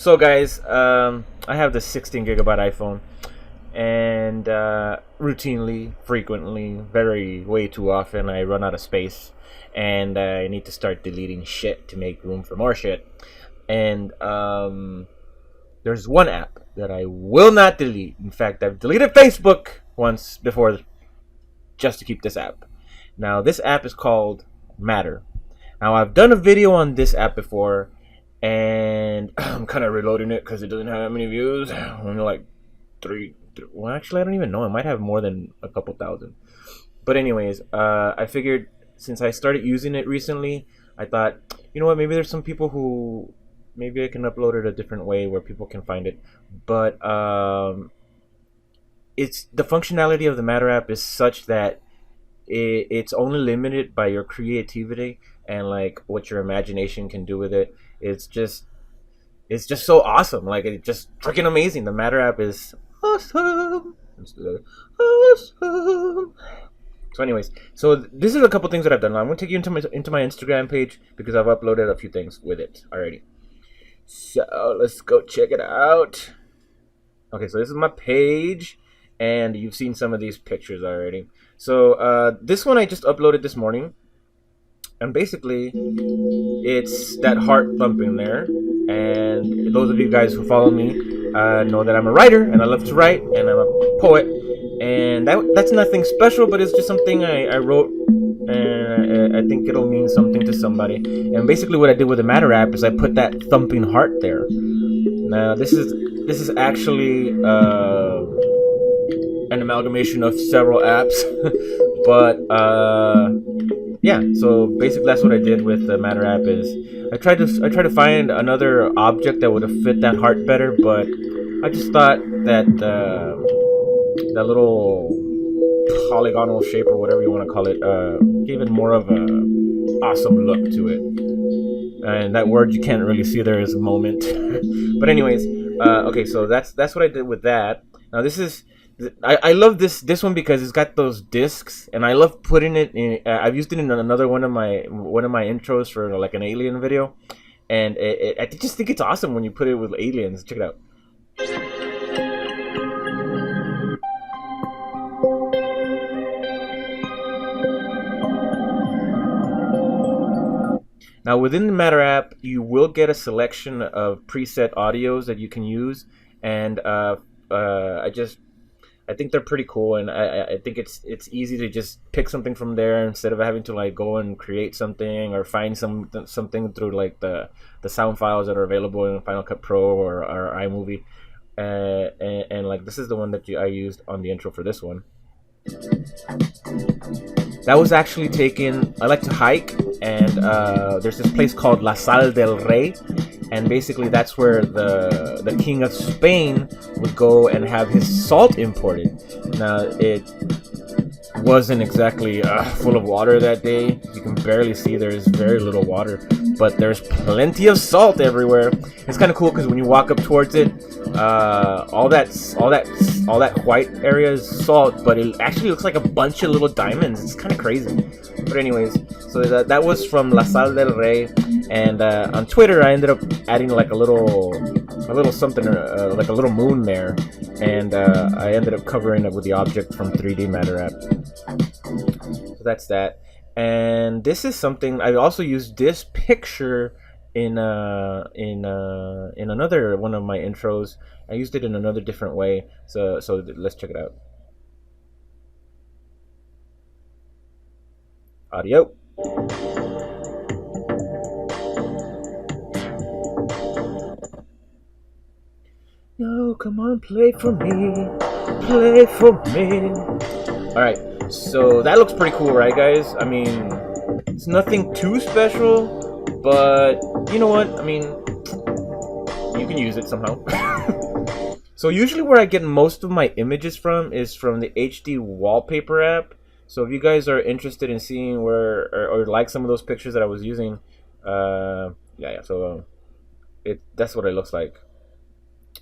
So guys, I have the 16 gigabyte iPhone, and routinely, frequently, way too often, I run out of space, and I need to start deleting shit to make room for more shit. And there's one app that I will not delete. In fact, I've deleted Facebook once before just to keep this app. Now, this app is called Matter. Now, I've done a video on this app before, and I'm kind of reloading it because it doesn't have that many views. Only like three. Well, actually, I don't even know. It might have more than a couple thousand. But anyways, I figured since I started using it recently, I thought, you know what? Maybe there's some people who maybe I can upload it a different way where people can find it. But it's the functionality of the Matter app is such that it's only limited by your creativity and like what your imagination can do with it. It's just so awesome. Like, it's just freaking amazing. The Matter app is awesome. Awesome. So anyways, so this is a couple things that I've done. I'm going to take you into my Instagram page because I've uploaded a few things with it already. So let's go check it out. Okay, so this is my page, and you've seen some of these pictures already. So this one I just uploaded this morning, and basically it's that heart thumping there. And those of you guys who follow me know that I'm a writer, and I love to write, and I'm a poet. And that's nothing special, but it's just something I wrote, and I think it'll mean something to somebody. And basically what I did with the Matter app is I put that thumping heart there. Now this is actually an amalgamation of several apps, but yeah. So basically that's what I did with the Matter app. Is I tried to find another object that would have fit that heart better, but I just thought that that little polygonal shape or whatever you want to call it gave it more of a awesome look to it. And that word you can't really see there is a moment. But anyways, okay, so that's what I did with that. Now this is I love this one because it's got those discs, and I love putting it in. I've used it in another one of my intros for like an alien video, and I just think it's awesome when you put it with aliens. Check it out. Now within the Matter app, you will get a selection of preset audios that you can use, and I think they're pretty cool, and I think it's easy to just pick something from there instead of having to like go and create something or find something through like the sound files that are available in Final Cut Pro or iMovie. And like this is the one that I used on the intro for this one. That was actually taken. I like to hike, and there's this place called La Sal del Rey, and basically that's where the king of Spain would go and have his salt imported. Now it wasn't exactly full of water that day. You can barely see. There's very little water, but there's plenty of salt everywhere. It's kind of cool because when you walk up towards it, all that white area is salt, but it actually looks like a bunch of little diamonds. It's kind of crazy. But anyways, so that was from La Sal del Rey, and on Twitter I ended up adding like a little something, like a little moon there, and I ended up covering it with the object from 3D Matter app. So that's that. And this is something I also used this picture in another one of my intros. I used it in another different way. So let's check it out. Audio. No, come on, play for me. Play for me. Alright, so that looks pretty cool, right, guys? I mean, it's nothing too special, but you know what? I mean, you can use it somehow. So usually where I get most of my images from is from the HD wallpaper app. So if you guys are interested in seeing where or like some of those pictures that I was using, yeah. So that's what it looks like.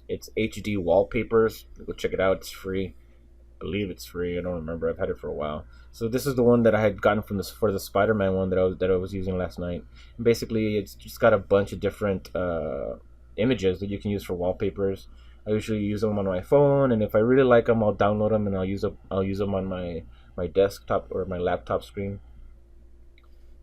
It's HD wallpapers. Go check it out. It's free. I believe it's free. I don't remember. I've had it for a while. So this is the one that I had gotten for the Spider-Man one that I was using last night. And basically, it's just got a bunch of different images that you can use for wallpapers. I usually use them on my phone, and if I really like them, I'll download them and I'll use them on my desktop or my laptop screen.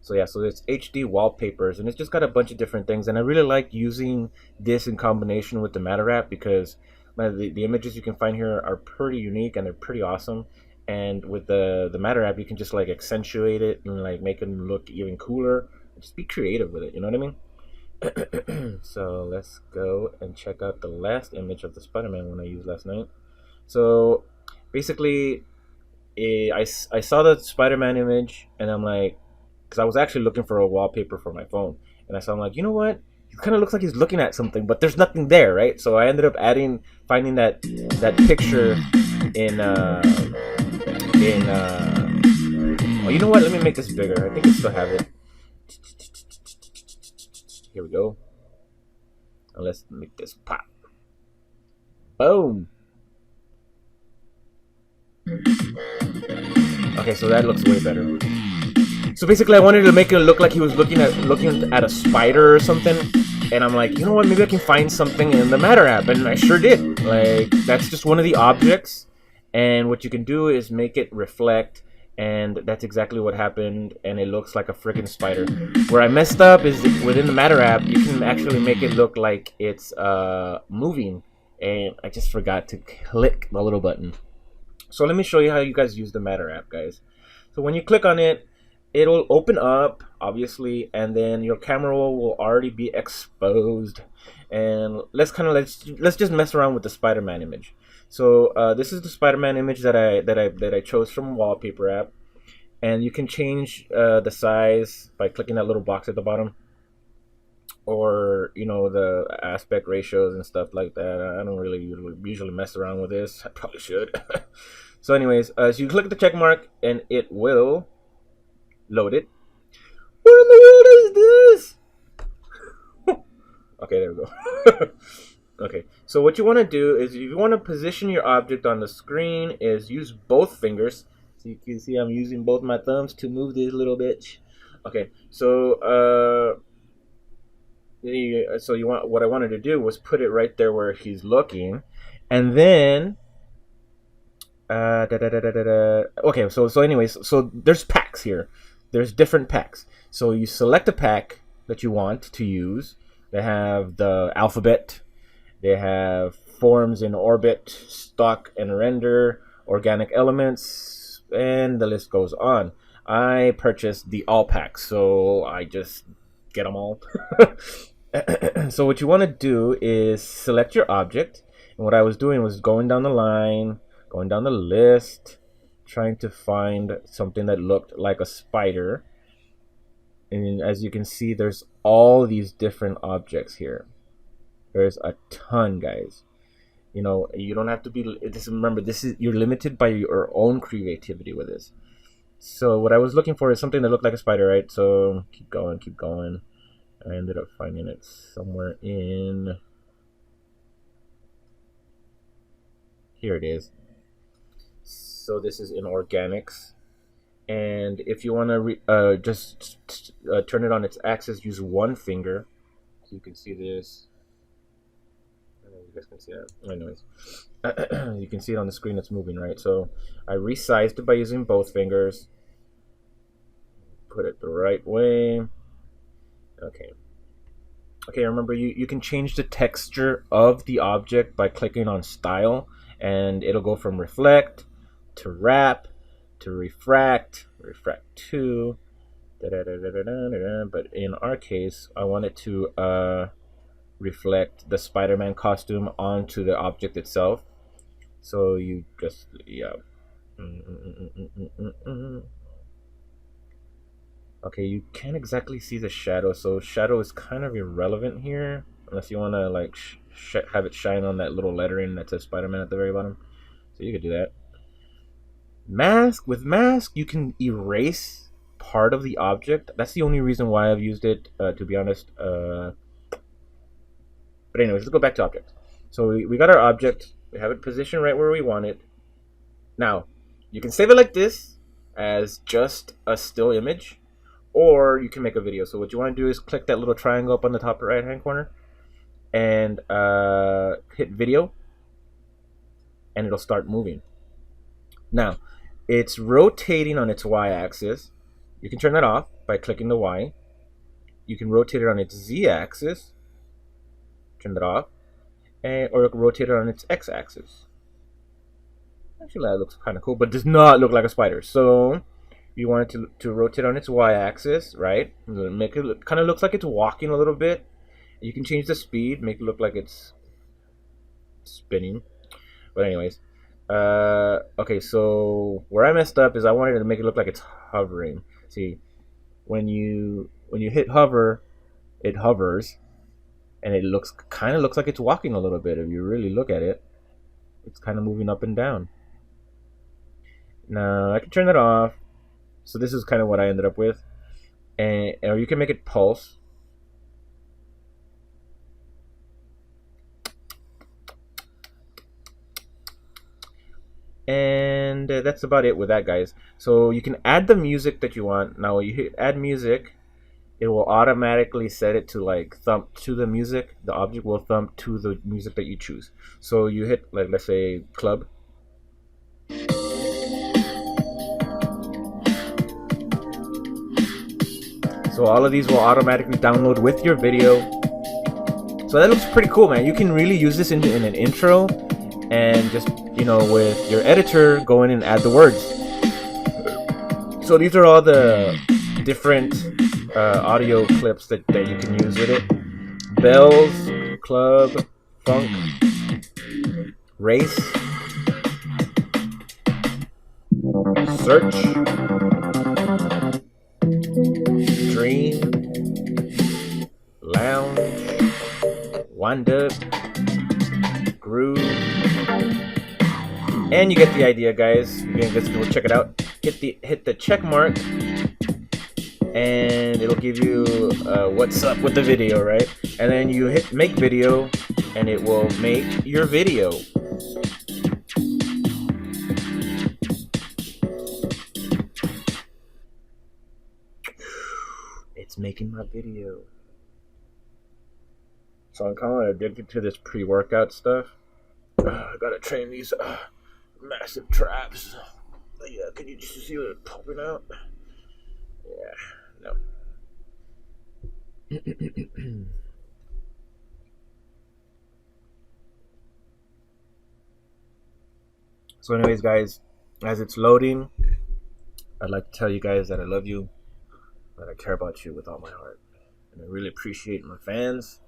So yeah, so it's HD wallpapers, and it's just got a bunch of different things, and I really like using this in combination with the Matter app because the images you can find here are pretty unique and they're pretty awesome. And with the Matter app, you can just like accentuate it and like make them look even cooler. Just be creative with it, you know what I mean? So let's go and check out the last image of the Spider-Man one I used last night. So basically, I saw the Spider-Man image, and I'm like, because I was actually looking for a wallpaper for my phone, and I'm like, you know what? It kind of looks like he's looking at something, but there's nothing there, right? So I ended up finding that picture in oh, you know what? Let me make this bigger. I think I still have it. Here we go. Now let's make this pop. Boom. Okay, so that looks way better. So basically, I wanted to make it look like he was looking at a spider or something, and I'm like, you know what? Maybe I can find something in the Matter app, and I sure did. Like, that's just one of the objects, and what you can do is make it reflect, and that's exactly what happened, and it looks like a freaking spider. Where I messed up is within the Matter app, you can actually make it look like it's moving, and I just forgot to click the little button. So let me show you how you guys use the Matter app, guys. So when you click on it, it'll open up, obviously, and then your camera will already be exposed. And let's just mess around with the Spider-Man image. So this is the Spider-Man image that I chose from Wallpaper app, and you can change the size by clicking that little box at the bottom, or you know, the aspect ratios and stuff like that. I don't really usually mess around with this. I probably should. So anyways, so you click the check mark and it will load it. What in the world is this? Okay, there we go. Okay, so what you want to do is, if you want to position your object on the screen, is use both fingers. So you can see I'm using both my thumbs to move this little bitch. Okay, so what I wanted to do was put it right there where he's looking, and then okay, so anyways, so there's packs here. There's different packs. So you select a pack that you want to use. They have the alphabet. They have forms in orbit, stock and render, organic elements, and the list goes on. I purchased the all packs, so I just get them all. So what you want to do is select your object. And what I was doing was going down the line, going down the list, trying to find something that looked like a spider. And as you can see, there's all these different objects here. There's a ton, guys. You know, you don't have to be. Remember, you're limited by your own creativity with this. So what I was looking for is something that looked like a spider, right? So keep going, keep going. I ended up finding it somewhere in. Here it is. So this is in organics, and if you want to just turn it on its axis, use one finger. So you can see this. I don't know if you guys can see that. Anyways, you can see it on the screen. It's moving, right? So I resized it by using both fingers. Put it the right way. Okay. Okay, remember, you can change the texture of the object by clicking on style, and it'll go from reflect to wrap to refract 2, but in our case, I wanted to reflect the Spider-Man costume onto the object itself. So you just, yeah. Okay, you can't exactly see the shadow, so shadow is kind of irrelevant here, unless you want to like have it shine on that little lettering that says Spider-Man at the very bottom. So you could do that. With mask, you can erase part of the object. That's the only reason why I've used it, to be honest. But anyways, let's go back to object. So we got our object. We have it positioned right where we want it. Now, you can save it like this as just a still image, or you can make a video. So what you want to do is click that little triangle up on the top right hand corner, and hit video, and it'll start moving. Now, it's rotating on its y-axis. You can turn that off by clicking the Y. You can rotate it on its z-axis, turn that off, or rotate it on its x-axis. Actually, that looks kind of cool, but does not look like a spider. So you want it to rotate on its y-axis, right? Make it look, kind of looks like it's walking a little bit. You can change the speed, make it look like it's spinning. But anyways, okay, so where I messed up is I wanted to make it look like it's hovering. See, when you hit hover, it hovers, and it kind of looks like it's walking a little bit. If you really look at it, it's kind of moving up and down. Now I can turn that off. So this is kind of what I ended up with, or you can make it pulse. And that's about it with that, guys. So you can add the music that you want. Now when you hit add music, it will automatically set it to like thump to the music. The object will thump to the music that you choose. So you hit, like, let's say club. So all of these will automatically download with your video. So that looks pretty cool, man. You can really use this in an intro, and just, you know, with your editor, go in and add the words. So these are all the different audio clips that you can use with it. Bells, club, funk, race, search, dream, lounge, wind up, groove, and you get the idea, guys. You can just go check it out. Hit the check mark, and it'll give you what's up with the video, right? And then you hit make video, and it will make your video. It's making my video. So I'm kind of addicted to this pre-workout stuff. I gotta train these massive traps. Yeah, can you just see it popping out? Yeah, no. So anyways, guys, as it's loading, I'd like to tell you guys that I love you, that I care about you with all my heart, and I really appreciate my fans,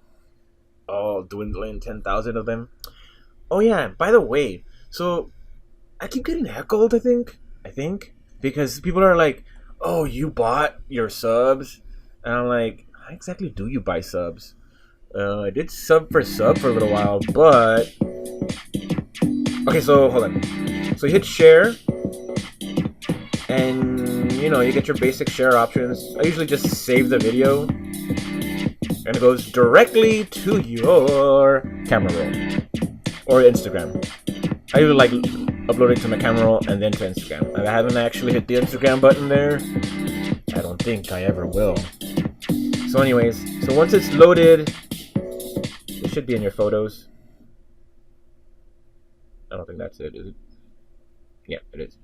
all dwindling 10,000 of them. Oh yeah, by the way, so I keep getting heckled, I think, because people are like, oh, you bought your subs? And I'm like, how exactly do you buy subs? I did sub for a little while, but... Okay, so hold on. So you hit share, and, you know, you get your basic share options. I usually just save the video, and it goes directly to your camera roll or Instagram. I usually like uploading to my camera roll and then to Instagram. I haven't actually hit the Instagram button there. I don't think I ever will. So anyways, so once it's loaded, it should be in your photos. I don't think that's it, is it? Yeah, it is.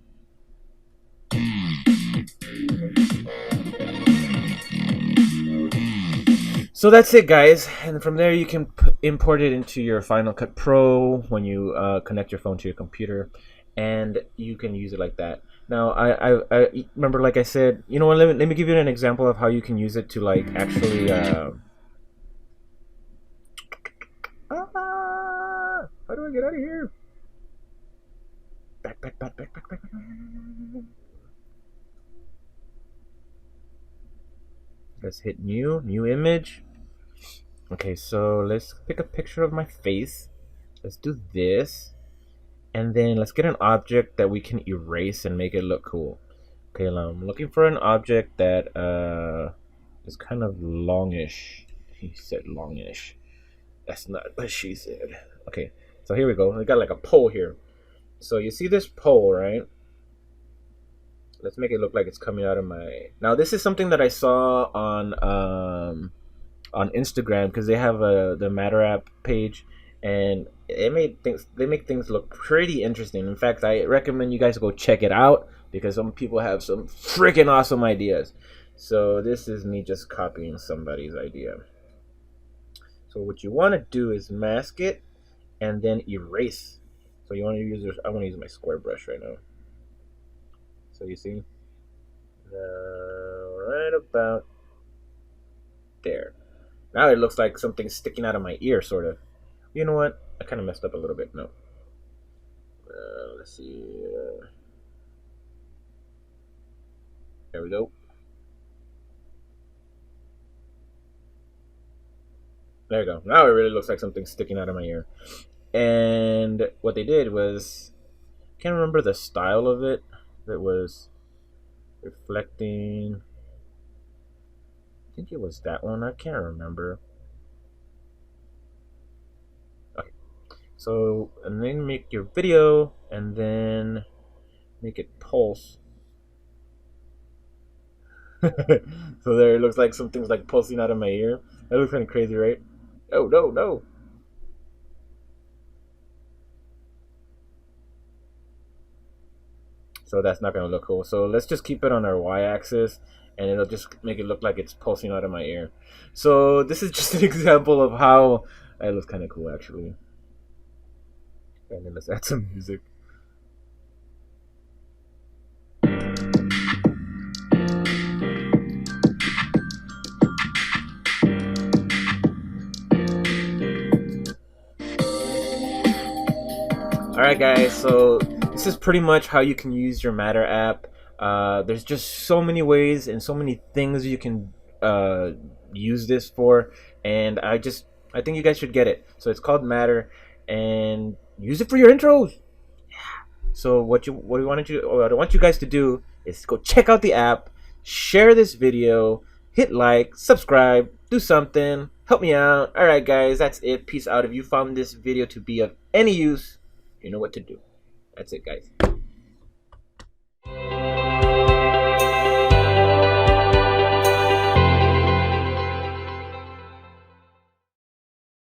So that's it, guys, and from there you can import it into your Final Cut Pro when you connect your phone to your computer, and you can use it like that. Now, I remember, like I said, you know what? Let me give you an example of how you can use it to like actually. How do I get out of here? Back. Let's hit new image. Okay, so let's pick a picture of my face. Let's do this. And then let's get an object that we can erase and make it look cool. Okay, I'm looking for an object that is kind of longish. He said longish. That's not what she said. Okay, so here we go. We got like a pole here. So you see this pole, right? Let's make it look like it's coming out of my... Now this is something that I saw on on Instagram because they have the Matter app page, and they make things look pretty interesting. In fact, I recommend you guys go check it out because some people have some freaking awesome ideas. So this is me just copying somebody's idea. So what you want to do is mask it and then erase. So you want to use I want to use my square brush right now. So you see, right about there. Now it looks like something's sticking out of my ear, sort of. You know what? I kind of messed up a little bit. No. Let's see. There we go. There you go. Now it really looks like something's sticking out of my ear. And what they did was, I can't remember the style of it. It was reflecting. I think it was that one. I can't remember. Okay. So, and then make your video, and then make it pulse. So there it looks like something's like pulsing out of my ear. That looks kind of crazy, right? Oh, no, no. So that's not going to look cool. So let's just keep it on our y-axis, and it'll just make it look like it's pulsing out of my ear. So this is just an example of how it looks kind of cool, actually. And then let's add some music. Alright guys, so this is pretty much how you can use your Matter app. There's just so many ways and so many things you can use this for, and I think you guys should get it. So it's called Matter, and use it for your intros. So what I want you guys to do is go check out the app, share this video, hit like, subscribe, do something, help me out. Alright guys, that's it. Peace out. If you found this video to be of any use, you know what to do. That's it, guys.